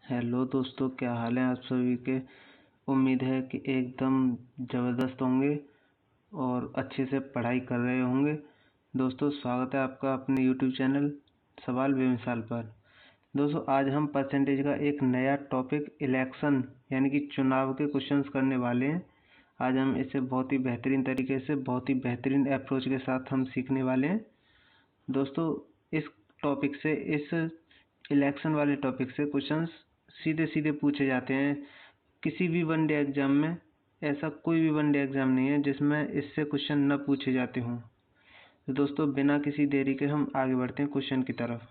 Hello दोस्तों, क्या हाल है आप सभी के। उम्मीद है कि एकदम ज़बरदस्त होंगे और अच्छे से पढ़ाई कर रहे होंगे। दोस्तों, स्वागत है आपका अपने यूट्यूब चैनल सवाल बेमिसाल पर। दोस्तों, आज हम परसेंटेज का एक नया टॉपिक इलेक्शन यानी कि चुनाव के क्वेश्चंस करने वाले हैं। आज हम इसे बहुत ही बेहतरीन तरीके से, बहुत ही बेहतरीन अप्रोच के साथ हम सीखने वाले हैं। दोस्तों, इस इलेक्शन वाले टॉपिक से क्वेश्चंस सीधे सीधे पूछे जाते हैं किसी भी वनडे एग्जाम में। ऐसा कोई भी वनडे एग्जाम नहीं है जिसमें इससे क्वेश्चन न पूछे जाते हों। तो दोस्तों, बिना किसी देरी के हम आगे बढ़ते हैं क्वेश्चन की तरफ।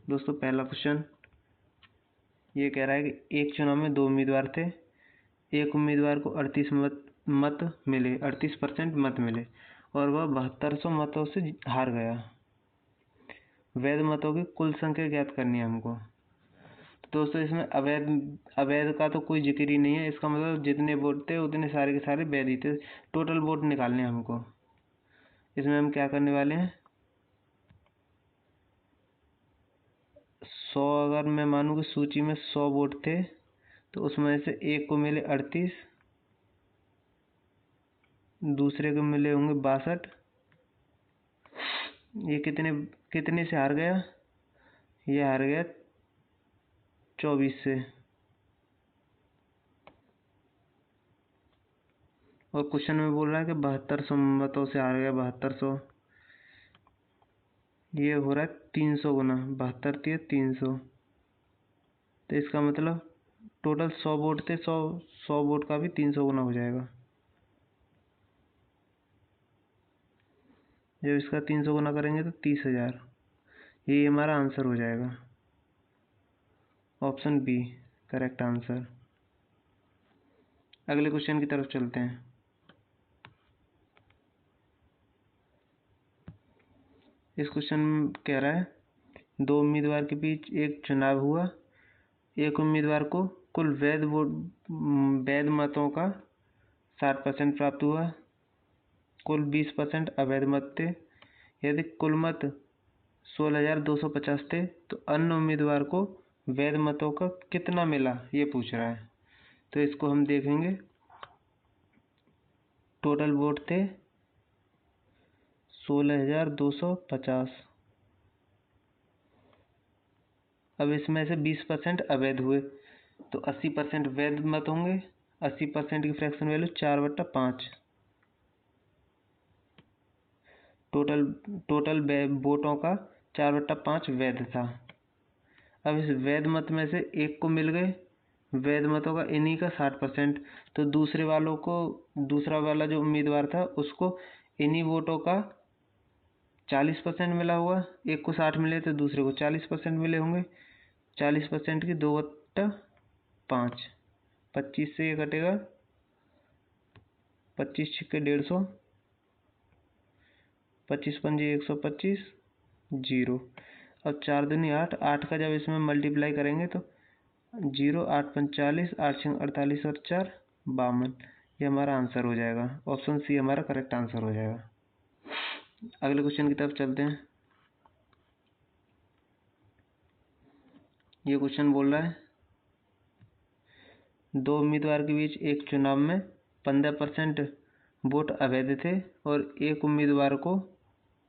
दोस्तों, पहला क्वेश्चन ये कह रहा है कि एक चुनाव में 2 उम्मीदवार थे। एक उम्मीदवार को 38% मत मिले और वह 7200 मतों से हार गया। वैध मतों की कुल संख्या ज्ञात करनी है हमको। तो दोस्तों, इसमें अवैध का तो कोई जिक्र ही नहीं है। इसका मतलब जितने वोट थे उतने सारे के सारे वैध ही थे। टोटल वोट निकालने हैं हमको। इसमें हम क्या करने वाले हैं, 100 अगर मैं मानूं कि सूची में 100 वोट थे तो उसमें से एक को मिले 38, दूसरे को मिले होंगे 62। ये कितने से हार गया, ये हार गया 24 से। और क्वेश्चन में बोल रहा है कि 7200 मतों से हार गया। 7200 ये हो रहा है 300 गुना। 72 300, तो इसका मतलब टोटल 100 वोट थे। 100 वोट का भी 300 गुना हो जाएगा। जब इसका 300 गुना करेंगे तो 30,000। ये हमारा आंसर हो जाएगा। Option B correct answer. अगले क्वेश्चन की तरफ चलते हैं। इस क्वेश्चन में कह रहा है 2 उम्मीदवार के बीच एक चुनाव हुआ। एक उम्मीदवार को कुल वैध मतों का 60% प्राप्त हुआ। कुल 20% अवैध मत थे। यदि कुल मत 16,250 थे तो अन्य उम्मीदवार को वैध मतों का कितना मिला, ये पूछ रहा है। तो इसको हम देखेंगे। टोटल वोट थे 16,250। अब इसमें से 20% अवैध हुए तो 80% वैध मत होंगे। 80% की फ्रैक्शन वैल्यू 4/5। टोटल वोटों का 4/5 वैध था। अब इस वैध मत में से एक को मिल गए वैध मतों का इन्हीं का 60%। तो दूसरा वाला जो उम्मीदवार था उसको इन्हीं वोटों का 40% मिला हुआ। एक को 60 मिले तो दूसरे को 40% मिले होंगे। 40% की 2/5, 25 से ये कटेगा। 25 छिक्के 150, 25 पंजे 125, 0। अब 4 दूनी 8, 8 का जब इसमें मल्टीप्लाई करेंगे तो 0, 8 पंच 40, 8 छिंग 48 और 4 52। ये हमारा आंसर हो जाएगा। ऑप्शन सी हमारा करेक्ट आंसर हो जाएगा। अगले क्वेश्चन की तरफ चलते हैं। ये क्वेश्चन बोल रहा है 2 उम्मीदवार के बीच एक चुनाव में 15% वोट अवैध थे और एक उम्मीदवार को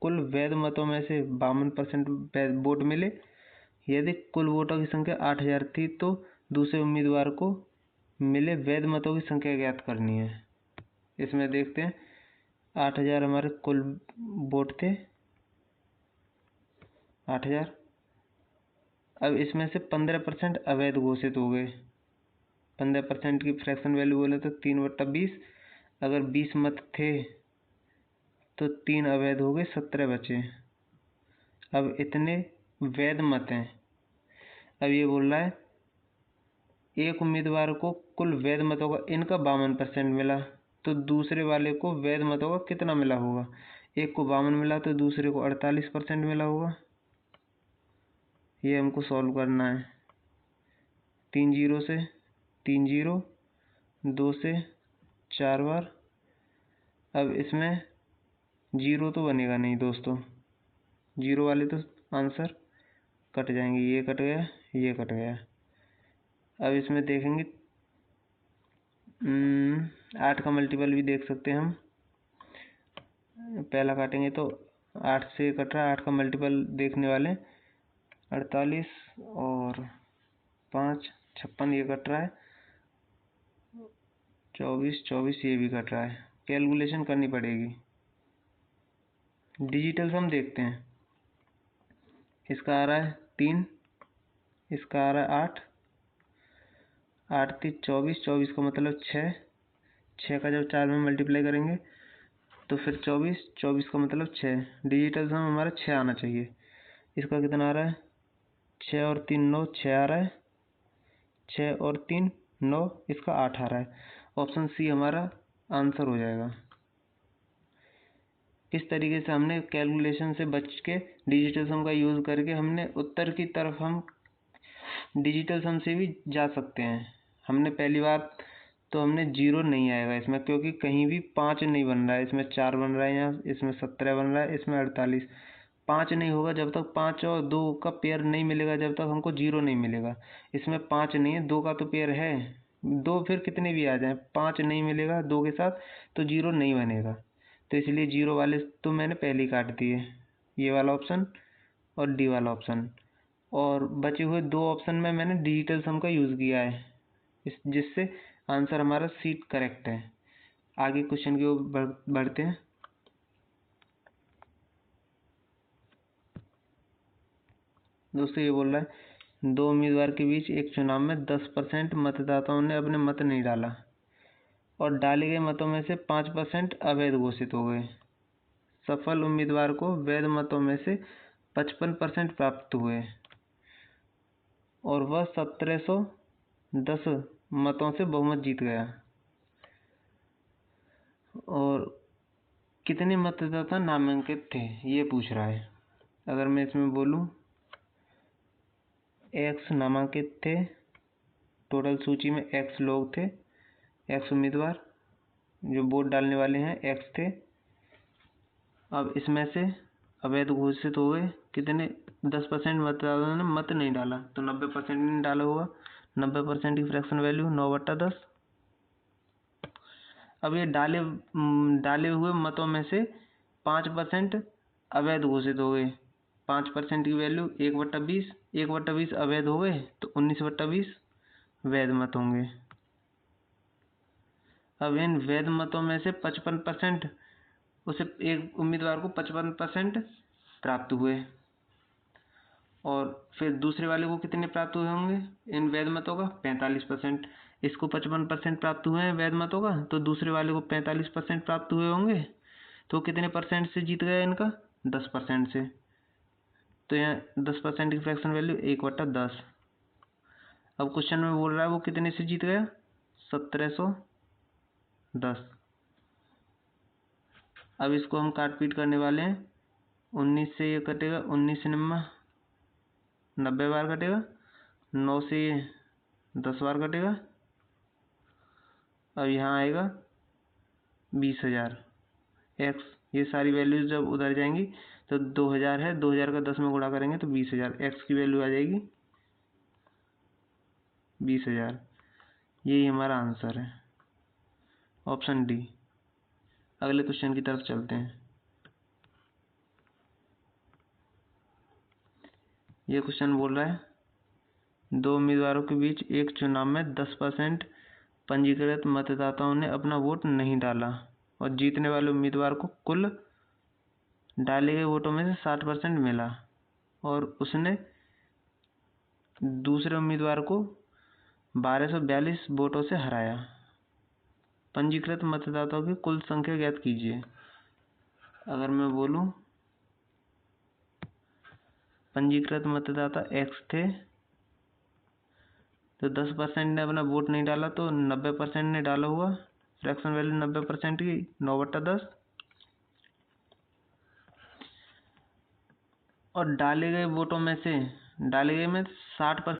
कुल वैध मतों में से 52% वोट मिले। यदि कुल वोटों की संख्या 8,000 थी तो दूसरे उम्मीदवार को मिले वैध मतों की संख्या ज्ञात करनी है। इसमें देखते हैं 8,000 हमारे कुल वोट थे। 8,000। अब इसमें से 15% अवैध घोषित हो गए। 15% की फ्रैक्शन वैल्यू बोले तो 3/20। अगर 20 मत थे तो 3 अवैध हो गए, 17 बचे। अब इतने वैध मत हैं। अब ये बोल रहा है एक उम्मीदवार को कुल वैध मतों का इनका 52% मिला तो दूसरे वाले को वैध मतों का कितना मिला होगा। एक को 52 मिला तो दूसरे को 48% मिला होगा। ये हमको सॉल्व करना है। 3 जीरो से 3 जीरो, 2 से 4 बार। अब इसमें जीरो तो बनेगा नहीं दोस्तों, जीरो वाले तो आंसर कट जाएंगे, ये कट गया, ये कट गया। अब इसमें देखेंगे 8 का मल्टीपल भी देख सकते हैं हम। पहला काटेंगे तो 8 से कट रहा है, 8 का मल्टीपल देखने वाले 48 और 5 56, ये कट रहा है 24 24, ये भी कट रहा है। कैलकुलेशन करनी पड़ेगी। डिजिटल सम देखते हैं। इसका आ रहा है 3, इसका आ रहा है 8, 8 3 24, 24 का मतलब 6, 6 का जब 4 में मल्टीप्लाई करेंगे तो फिर 24, 24 का मतलब 6। डिजिटल सम हमारा 6 आना चाहिए। इसका कितना आ रहा है? 6 और 3 9, 6 आ रहा है। 6 और 3 9, इसका 8 आ रहा है। ऑप्शन सी हमारा आंसर हो जाएगा। इस तरीके से हमने कैलकुलेशन से बच के डिजिटल सम का यूज़ करके हमने उत्तर की तरफ हम डिजिटल सम से भी जा सकते हैं। हमने पहली बार तो हमने 0 नहीं आएगा इसमें, क्योंकि कहीं भी 5 नहीं बन रहा है। इसमें 4 बन रहा है, यहाँ इसमें 17 बन रहा है, इसमें 48। 5 नहीं होगा जब तक 5 और 2 का पेयर नहीं मिलेगा, जब तक हमको 0 नहीं मिलेगा। इसमें 5 नहीं है, 2 का तो पेयर है। 2 फिर कितने भी आ जाएं, 5 नहीं मिलेगा 2 के साथ तो 0 नहीं बनेगा। तो इसलिए 0 वाले तो मैंने पहले ही काट दिए, ये वाला ऑप्शन और डी वाला ऑप्शन। और बचे हुए 2 ऑप्शन में मैंने डिजिटल सम का यूज़ किया है, जिससे आंसर हमारा सी करेक्ट है। आगे क्वेश्चन की ओर बढ़ते हैं। दोस्तों ये बोल रहा है 2 उम्मीदवार के बीच एक चुनाव में 10% मतदाताओं ने अपने मत नहीं डाला और डाले गए मतों में से 5% अवैध घोषित हो गए। सफल उम्मीदवार को वैध मतों में से 55% प्राप्त हुए और वह 1710 मतों से बहुमत जीत गया। और कितने मतदाता नामांकित थे ये पूछ रहा है। अगर मैं इसमें बोलूं x नामांकित थे, टोटल सूची में x लोग थे, x उम्मीदवार जो वोट डालने वाले हैं x थे। अब इसमें से अवैध घोषित हो गए कितने? 10% मतदाताओं ने मत नहीं डाला, तो 90% ने डाला होगा। 90% की फ्रैक्शन वैल्यू 9/10। अब ये डाले हुए मतों में से 5% अवैध घोषित हो गए। 5% की वैल्यू 1/20, 1/20 अवैध हो गए तो 19/20 वैध मत होंगे। अब इन वैध मतों में से 55%, उसे एक उम्मीदवार को 55% प्राप्त हुए और फिर दूसरे वाले को कितने प्राप्त हुए होंगे इन वैध मतों का? 45%। इसको 55% प्राप्त हुए हैं वैध मतों का, तो दूसरे वाले को 45% प्राप्त हुए होंगे। तो कितने परसेंट से जीत गया इनका? 10% से। तो यहाँ 10% की फ्रैक्शन वैल्यू 1/10। अब क्वेश्चन में बोल रहा है वो कितने से जीत गया? 1710। अब इसको हम काट पीट करने वाले हैं। 19 से ये कटेगा, 19 से 90 बार कटेगा। 9 से ये 10 बार कटेगा। अब यहाँ आएगा 20,000 x। ये सारी वैल्यूज जब उधर जाएंगी तो 2000 है, 2000 का 10 में गुणा करेंगे तो 20,000। x की वैल्यू आ जाएगी 20,000। यही हमारा आंसर है, ऑप्शन डी। अगले क्वेश्चन की तरफ चलते हैं। ये क्वेश्चन बोल रहा है 2 उम्मीदवारों के बीच एक चुनाव में 10% पंजीकृत मतदाताओं ने अपना वोट नहीं डाला और जीतने वाले उम्मीदवार को कुल डाले गए वोटों में से 60% मिला और उसने दूसरे उम्मीदवार को 1242 वोटों से हराया। पंजीकृत मतदाताओं की कुल संख्या ज्ञात कीजिए। अगर मैं बोलूं पंजीकृत मतदाता x थे, तो 10% ने अपना वोट नहीं डाला, तो 90% ने डाला हुआ। फ्रैक्शन वैल्यू 90% की 9/10 और डाले गए वोटों में से 60%